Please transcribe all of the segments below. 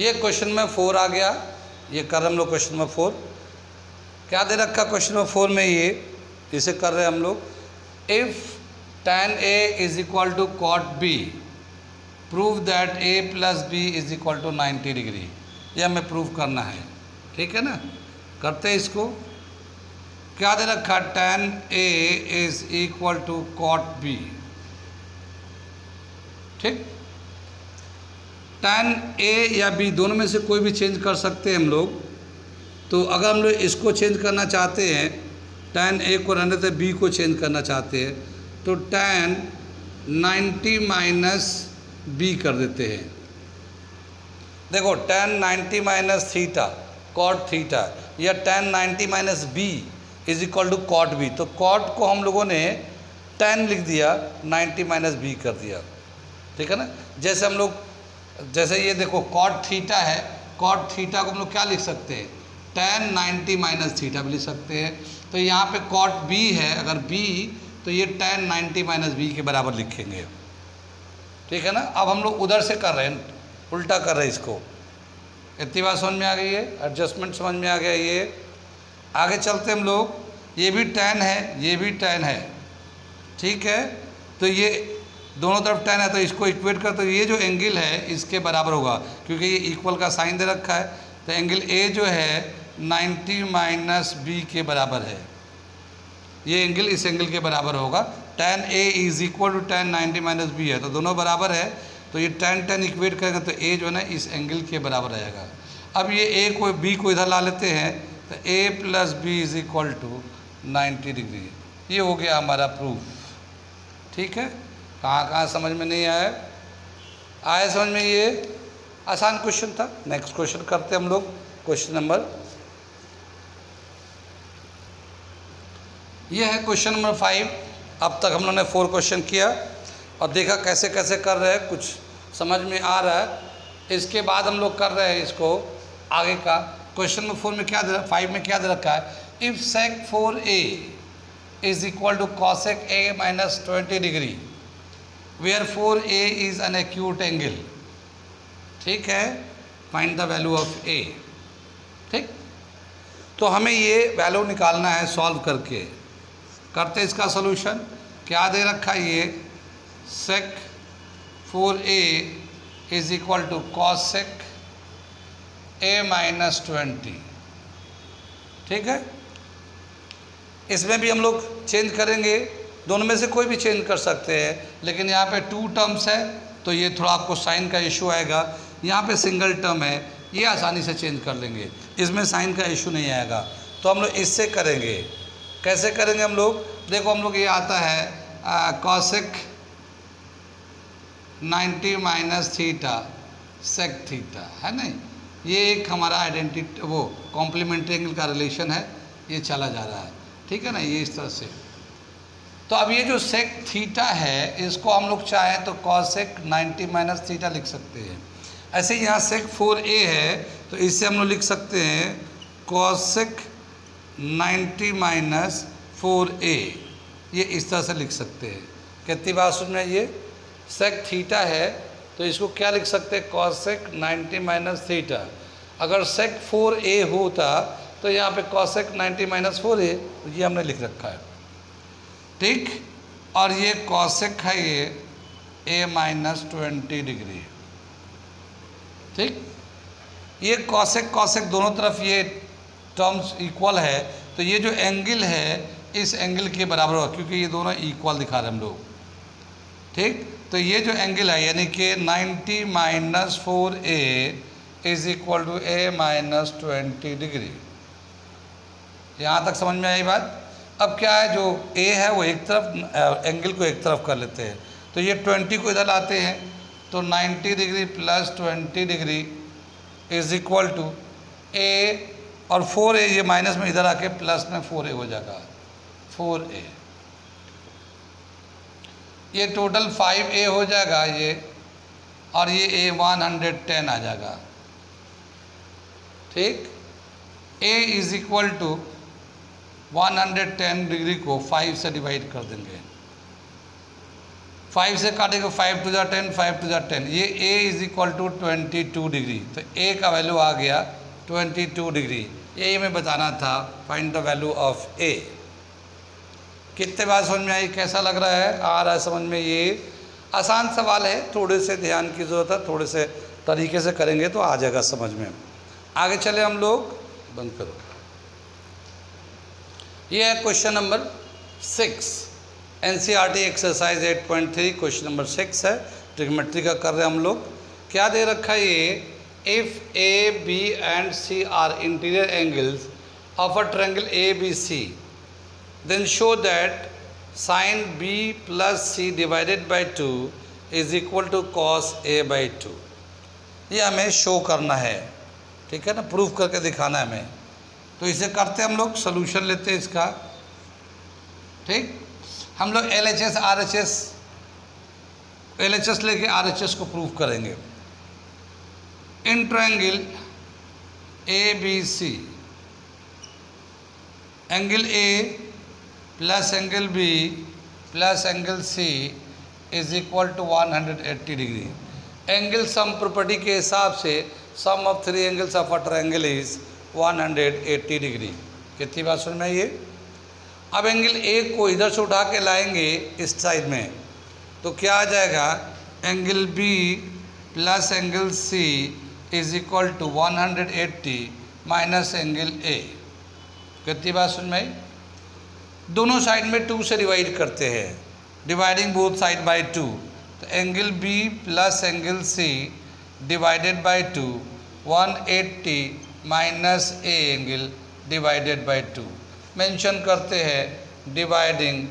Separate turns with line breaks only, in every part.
ये क्वेश्चन में 4 आ गया, ये कर रहे हम लोग क्वेश्चन में 4। क्या दे रखा क्वेश्चन में 4 में, ये इसे कर रहे हैं हम लोग, if tan A is equal to cot B prove that A plus B is equal to 90 degree. ये हमें प्रूव करना है, ठीक है ना। करते हैं इसको। क्या दे रखा, tan A is equal to cot B, ठीक। tan A या B दोनों में से कोई भी चेंज कर सकते हैं हम लोग। तो अगर हम लोग इसको चेंज करना चाहते हैं, tan A को रहने से B को चेंज करना चाहते हैं, तो tan 90 माइनस B कर देते हैं। देखो tan 90 minus theta cot theta, या tan 90 minus B is equal to cot B। तो cot को हम लोगों ने tan लिख दिया, 90 माइनस B कर दिया, ठीक है ना। जैसे हम लोग, जैसे ये देखो cot थीटा है, cot थीटा को हम लोग क्या लिख सकते हैं, tan 90 माइनस थीटा भी लिख सकते हैं। तो यहाँ पे cot B है, अगर B तो ये tan 90 माइनस B के बराबर लिखेंगे, ठीक है ना। अब हम लोग उधर से कर रहे हैं, उल्टा कर रहे हैं इसको। इतनी बात समझ में आ गई है, एडजस्टमेंट समझ में आ गया। ये आगे चलते हम लोग, ये भी tan है, ये भी tan है, ठीक है। तो ये दोनों तरफ tan है, तो इसको इक्वेट कर, तो ये जो एंगल है इसके बराबर होगा, क्योंकि ये इक्वल का साइन दे रखा है। तो एंगल A जो है 90 माइनस B के बराबर है, ये एंगल इस एंगल के बराबर होगा। tan A is equal to tan 90 minus B है, तो दोनों बराबर है। तो ये tan इक्वेट करेंगे तो A जो है ना इस एंगल के बराबर रहेगा। अब ये A को B को इधर ला लेते हैं, तो A plus B is equal to 90 degree. ये हो गया हमारा प्रूफ, ठीक है। कहाँ कहाँ समझ में नहीं आया, आया समझ में। ये आसान क्वेश्चन था। नेक्स्ट क्वेश्चन करते हम लोग, क्वेश्चन नंबर, ये है क्वेश्चन नंबर 5। अब तक हम लोगों ने 4 क्वेश्चन किया और देखा कैसे कैसे कर रहे हैं, कुछ समझ में आ रहा है। इसके बाद हम लोग कर रहे हैं इसको आगे का। क्वेश्चन नंबर 4 में क्या दे, 5 में क्या दे रखा है, if sec 4a is equal to cosec A minus 20 degree where 4a is an acute angle, ठीक है। Find the value of A, ठीक। तो हमें ये वैल्यू निकालना है सॉल्व करके। करते इसका सॉल्यूशन। क्या दे रखा है, ये sec 4a is equal to cosec A minus 20, ठीक है। इसमें भी हम लोग चेंज करेंगे, दोनों में से कोई भी चेंज कर सकते हैं, लेकिन यहाँ पे 2 टर्म्स है तो ये थोड़ा आपको साइन का इशू आएगा। यहाँ पे सिंगल टर्म है, ये आसानी से चेंज कर लेंगे, इसमें साइन का इशू नहीं आएगा। तो हम लोग इससे करेंगे। कैसे करेंगे हम लोग, देखो हम लोग ये आता है cosec 90 minus theta sec theta, है ना। ये एक हमारा आइडेंटिटी, वो कॉम्प्लीमेंट्री एंगल का रिलेशन है, ये चला जा रहा है, ठीक है ना, ये इस तरह से। तो अब ये जो sec थीटा है, इसको हम लोग चाहें तो cosec 90 माइनस थीटा लिख सकते हैं। ऐसे यहाँ sec 4a है, तो इससे हम लोग लिख सकते हैं cosec 90 माइनस 4a, ये इस तरह से लिख सकते हैं। कितनी बात सुन रहे हैं, ये sec थीटा है तो इसको क्या लिख सकते हैं, cosec 90 माइनस थीटा। अगर sec 4a होता तो यहाँ पे cosec 90 माइनस 4a, तो ये हमने लिख रखा है, ठीक। और ये cosec है, ये a माइनस 20 डिग्री, ठीक। ये cosec दोनों तरफ ये टर्म्स इक्वल है, तो ये जो एंगल है इस एंगल के बराबर होगा, क्योंकि ये दोनों इक्वल दिखा रहे हैं हम लोग, ठीक। तो ये जो एंगल है यानी कि 90 minus 4a is equal to a minus 20 degree. यहाँ तक समझ में आई बात। अब क्या है, जो a है वो एक तरफ, एंगल को एक तरफ कर लेते हैं, तो ये 20 को इधर लाते हैं, तो 90 degree plus 20 degree is equal to a, और 4a ये माइनस में इधर आके प्लस में 4a हो जाएगा, 4a। ये टोटल 5a हो जाएगा ये, और ये a 110 आ जाएगा, ठीक। a is equal to 110 degree को 5 से डिवाइड कर देंगे, 5 से काटेंगे 5 टू ज़ा 10, 5 टू ज़ा 10, ये a is equal to 22 degree. तो a का वैल्यू आ गया 22 डिग्री। यही हमें बताना था, find the value of a। कितने बार समझ में आई, कैसा लग रहा है, आ रहा है समझ में? ये आसान सवाल है, थोड़े से ध्यान की ज़रूरत है, थोड़े से तरीके से करेंगे तो आ जाएगा समझ में। आगे चले हम लोग, बंद करो। ये है question number 6, NCERT exercise 8.3 question number 6 है, ट्रिग्नोमेट्री का कर रहे हैं हम लोग। क्या दे रखा है ये, if A, B and C are interior angles of a triangle ABC, then show that sin B plus C divided by 2 is equal to cos A by 2। ये हमें शो करना है, ठीक है ना, प्रूफ करके दिखाना है हमें। तो इसे करते हम लोग, सोल्यूशन लेते हैं इसका। ठीक, हम लोग LHS RHS लेके RHS को प्रूफ करेंगे। In triangle ABC, angle A plus angle B plus angle C is equal to 180 degree. Angle sum property के हिसाब से sum of 3 angles of a triangle is 180 degree. कितनी बात समझ में ये? अब एंगल A को इधर से उठा के लाएंगे इस साइड में, तो क्या आ जाएगा, angle B plus angle C is equal to 180 minus angle A। कितनी बात समझ में आई? दोनों साइड में 2 से डिवाइड करते हैं, डिवाइडिंग बोथ साइड बाय 2, तो angle B plus angle C divided by 2, 180 minus A angle divided by 2। Mention करते हैं डिवाइडिंग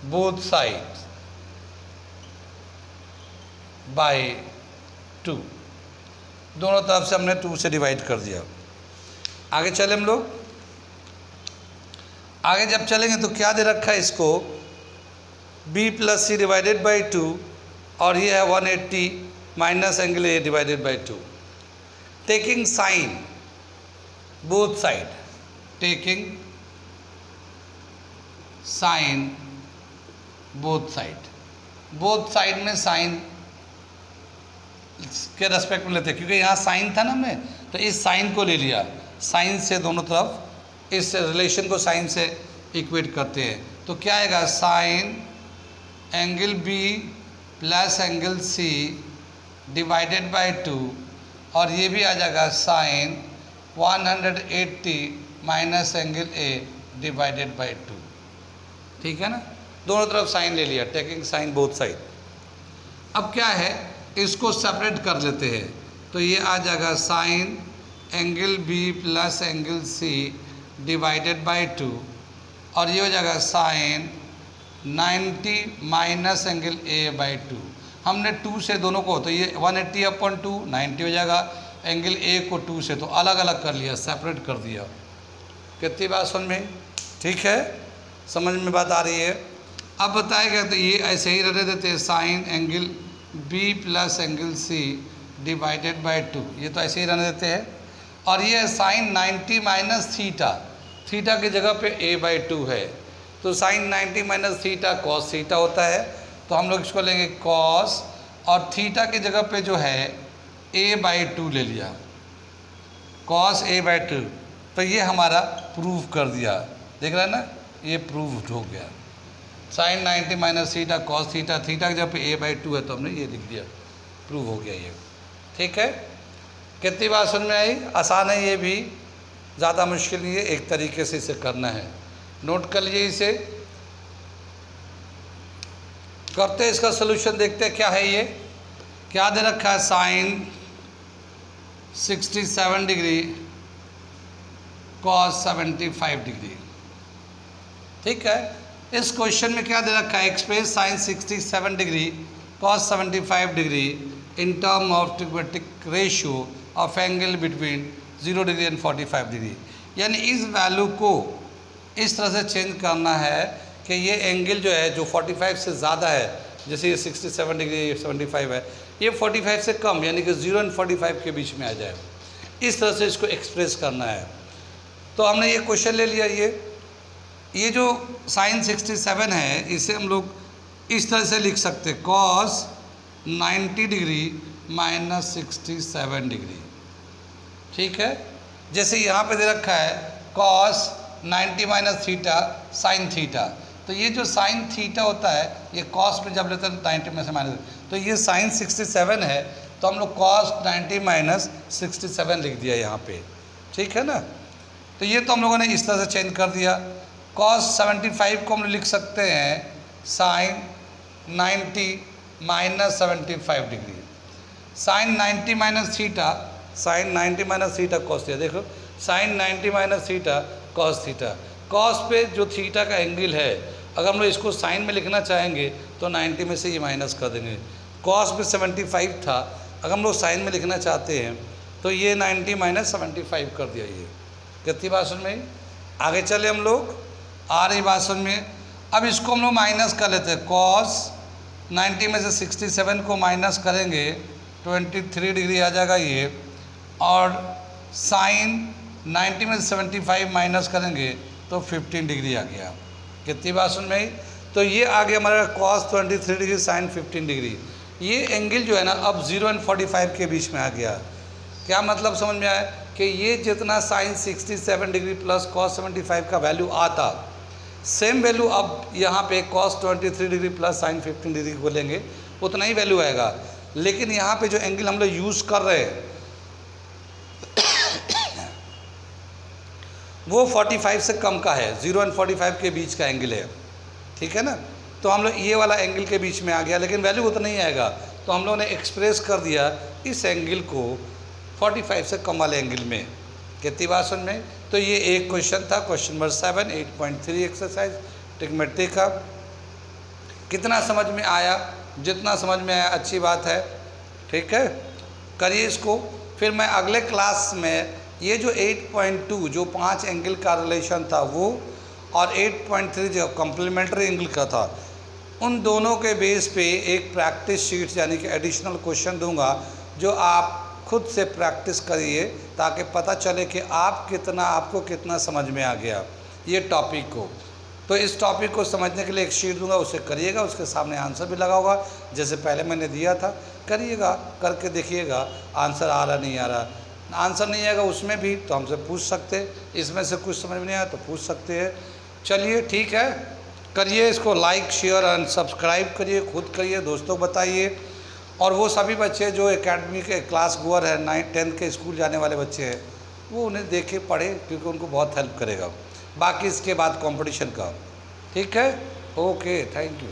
बोथ साइड बाय 2, दोनों तरफ से हमने 2 से डिवाइड कर दिया। आगे चले हम लोग, आगे जब चलेंगे तो क्या दे रखा है इसको, B plus C divided by 2 और ये है 180 minus angle A divided by 2। Taking sine both side, taking sine both side में साइन के रेस्पेक्ट में लेते हैं, क्योंकि यहाँ साइन था ना हमने, तो इस साइन को ले लिया, साइन से दोनों तरफ इस रिलेशन को साइन से इक्वेट करते हैं। तो क्या आएगा, sine angle B plus angle C divided by 2, और ये भी आ जाएगा sine 180 minus angle A divided by 2। ठीक है ना, दोनों तरफ साइन ले लिया, टेकिंग साइन बोथ साइड। अब क्या है, इसको सेपरेट कर लेते हैं, तो ये आ जाएगा sine angle B plus angle C divided by 2, और ये हो जाएगा sine 90 minus angle A by 2। हमने 2 से दोनों को, तो ये 180 अपॉन 2 90 हो जाएगा, एंगल A को 2 से तो अलग अलग कर लिया, सेपरेट कर दिया। कितनी बात समझ में? ठीक है, समझ में बात आ रही है? अब बताएगा तो ये ऐसे ही रहने देते हैं, sign angle B plus angle C divided by 2, ये तो ऐसे ही रहने देते हैं। और ये साइन 90 माइनस थीटा, थीटा की जगह पे A बाई 2 है, तो sine 90 minus theta cos theta होता है, तो हम लोग इसको लेंगे कॉस, और थीटा की जगह पे जो है A बाई 2 ले लिया, कॉस A बाई 2। तो ये हमारा प्रूव कर दिया, देख रहा है ना, ये प्रूव हो गया। Sine 90 minus theta cos theta, theta की जगह पे A बाई 2 है, तो हमने ये लिख दिया, प्रूव हो गया ये। ठीक है, कितनी बात समझ में आई? आसान है, ये भी ज़्यादा मुश्किल नहीं है, एक तरीके से इसे करना है। नोट कर लीजिए इसे, करते हैं इसका सोल्यूशन, देखते हैं क्या है ये। क्या दे रखा है, साइन 67 डिग्री कॉस 75 डिग्री। ठीक है, इस क्वेश्चन में क्या दे रखा है, express sine 67 degree cos 75 degree in term of trigonometric ratio of angle between 0 degree and 45 degree. यानी इस वैल्यू को इस तरह से चेंज करना है कि ये एंगल जो है, जो 45 से ज़्यादा है, जैसे ये 67 डिग्री 75 है, ये 45 से कम, यानी कि 0 एंड 45 के बीच में आ जाए, इस तरह से इसको एक्सप्रेस करना है। तो हमने ये क्वेश्चन ले लिया। ये जो साइन 67 है, इसे हम लोग इस तरह से लिख सकते cos 90 डिग्री माइनस 67 डिग्री। ठीक है, जैसे यहाँ पे दे रखा है cos 90 minus theta sine theta, तो ये जो साइन थीटा होता है ये cos में जब लेते हैं 90 में से माइनस, तो ये साइन 67 है, तो हम लोग cos 90 माइनस 67 लिख दिया यहाँ पे। ठीक है ना, तो ये तो हम लोगों ने इस तरह से चेंज कर दिया। cos 75 को हम लोग लिख सकते हैं sine 90 minus 75 degree. Sine 90 minus theta, sine 90 minus theta cos theta, देखो sine 90 minus theta cos theta. Cos पे जो थीटा का एंगल है, अगर हम लोग इसको साइन में लिखना चाहेंगे तो 90 में से ये माइनस कर देंगे। कॉस पे 75 था, अगर हम लोग साइन में लिखना चाहते हैं तो ये 90 माइनस 75 कर दिया। ये कितनी बात समझ में? आगे चले हम लोग, आ रही बात समझ में। अब इसको हम लोग माइनस कर लेते हैं, कॉस 90 में से 67 को माइनस करेंगे 23 डिग्री आ जाएगा ये, और साइन 90 में से 75 माइनस करेंगे तो 15 डिग्री आ गया। कितनी बात सुन में? तो ये आ गया हमारा कॉस 23 डिग्री साइन 15 डिग्री। ये एंगल जो है ना अब 0 और 45 के बीच में आ गया। क्या मतलब समझ में आया कि ये जितना साइन 67 डिग्री प्लस कॉस 75 का वैल्यू आता, सेम वैल्यू अब यहाँ पे cos 23 degree plus sign 15 degree को लेंगे उतना ही वैल्यू आएगा। लेकिन यहाँ पे जो एंगल हम लोग यूज़ कर रहे हैं वो 45 से कम का है, 0 और 45 के बीच का एंगल है। ठीक है ना, तो हम लोग ये वाला एंगल के बीच में आ गया, लेकिन वैल्यू उतना ही आएगा। तो हम लोगों ने एक्सप्रेस कर दिया इस एंगल को 45 से कम वाले एंगल में। कितनी बात समझ में? तो ये एक क्वेश्चन था, क्वेश्चन नंबर 7 8.3 एक्सरसाइज ट्रिग्मेट्री का। कितना समझ में आया? जितना समझ में आया अच्छी बात है। ठीक है, करिए इसको। फिर मैं अगले क्लास में ये जो 8.2 जो 5 एंगल का रिलेशन था वो, और 8.3 जो कम्प्लीमेंट्री एंगल का था, उन दोनों के बेस पे एक प्रैक्टिस शीट यानी कि एडिशनल क्वेश्चन दूंगा, जो आप खुद से प्रैक्टिस करिए ताकि पता चले कि आपको कितना समझ में आ गया ये टॉपिक को। तो इस टॉपिक को समझने के लिए एक शीट दूंगा, उसे करिएगा, उसके सामने आंसर भी लगा होगा जैसे पहले मैंने दिया था। करिएगा, करके देखिएगा आंसर आ रहा नहीं आ रहा। आंसर नहीं आएगा उसमें भी तो हमसे पूछ सकते, इसमें से कुछ समझ में नहीं आया तो पूछ सकते हैं। चलिए ठीक है, करिए इसको, लाइक शेयर एंड सब्सक्राइब करिए, खुद करिए, दोस्तों बताइए। और वो सभी बच्चे जो एकेडमी के क्लास गोअर है, 9th 10th के स्कूल जाने वाले बच्चे हैं, वो उन्हें देखे पढ़े, क्योंकि उनको बहुत हेल्प करेगा बाकी इसके बाद कंपटीशन का। ठीक है, ओके, थैंक यू।